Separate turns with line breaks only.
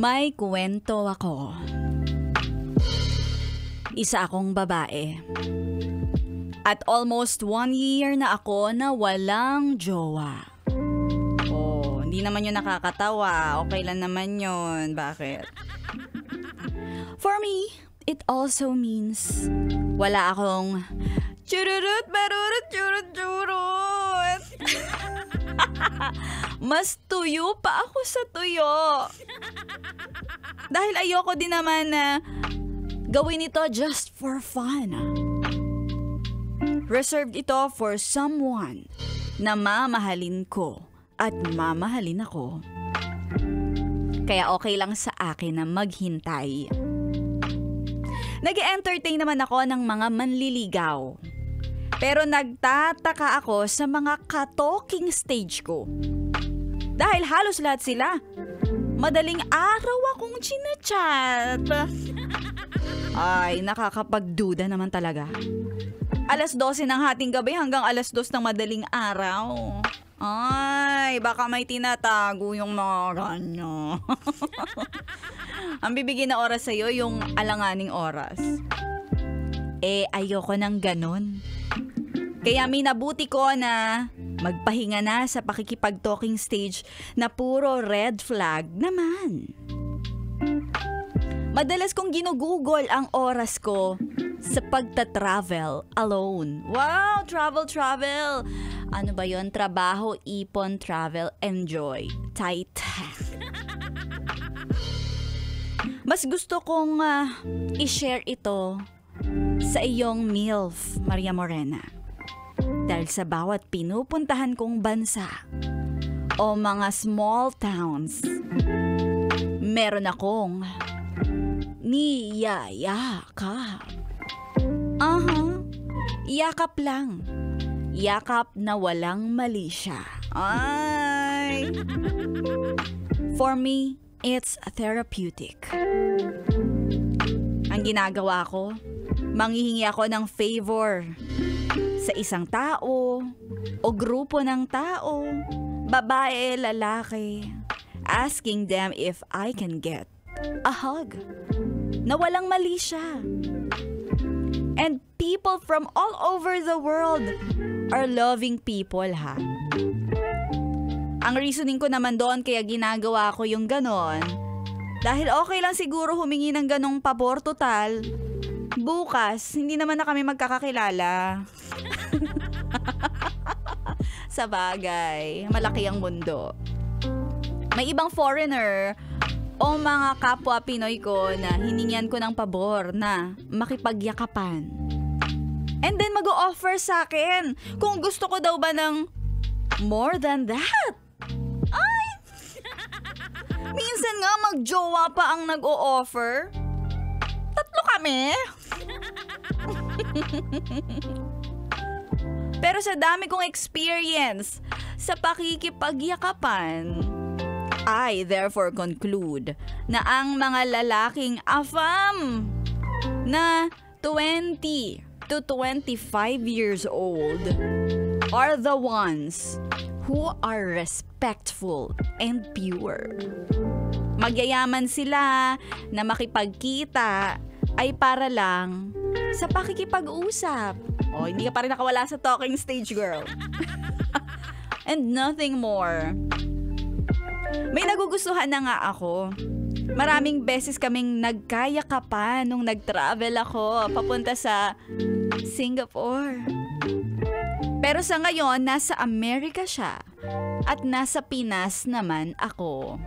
May kwento ako. Isa akong babae. At almost 1 year na ako na walang jowa. Oh, hindi naman yun nakakatawa. Okay lang naman yun. Bakit? For me, it also means wala akong chururut, barurut, churut, churut. Mas tuyo pa ako sa tuyo. Dahil ayoko din naman na gawin ito just for fun. Reserved ito for someone na mamahalin ko at mamahalin ako. Kaya okay lang sa akin na maghintay. Nag-entertain naman ako ng mga manliligaw. Pero nagtataka ako sa mga ka-talking stage ko. Dahil halos lahat sila, madaling araw akong chinachat. Ay, nakakapagduda naman talaga. 12:00 ng hating gabi hanggang 2:00 ng madaling araw. Ay, baka may tinatago yung mga ganyo. Ang bibigyan na oras sa'yo, yung alanganing oras. Ayoko ng ganon. Kaya minabuti ko na magpahinga na sa pakikipag-talking stage na puro red flag naman. Madalas kong ginugugol ang oras ko sa pagta-travel alone. Wow, travel. Ano ba yon? Trabaho, ipon, travel, enjoy. Tight. Mas gusto kong i-share ito sa iyong MILF, Maria Morena. Dahil sa bawat pinupuntahan kong bansa o mga small towns, meron akong niyayakap. Yakap lang. Yakap na walang mali siya. Ay! For me, it's therapeutic. Ang ginagawa ko, manghihingi ako ng favor sa isang tao o grupo ng tao, babae, lalaki, asking them if I can get a hug na walang mali siya. And people from all over the world are loving people, ha? Ang reasoning ko naman doon kaya ginagawa ko yung ganon, dahil okay lang siguro humingi ng ganong pabor, total bukas, hindi naman na kami magkakakilala. Sa bagay, malaki ang mundo. May ibang foreigner o mga kapwa Pinoy ko na hiningian ko ng pabor na makipagyakapan. And then mag-o-offer sa akin kung gusto ko daw ba ng more than that. Ay! Minsan nga magjowa pa ang nag-o-offer. 3 kami. Pero sa dami kong experience sa pakikipagyakapan, I therefore conclude na ang mga lalaking afam na 20 to 25 years old are the ones who are respectful and pure. Magyaryaman sila na makipagkita ay para lang sa pakikipag-usap. O, hindi ka pa rin nakawala sa talking stage, girl. And nothing more. May nagugustuhan na nga ako. Maraming beses kaming nagkayakapan nung nag-travel ako papunta sa Singapore. Pero sa ngayon, nasa Amerika siya at nasa Pinas naman ako.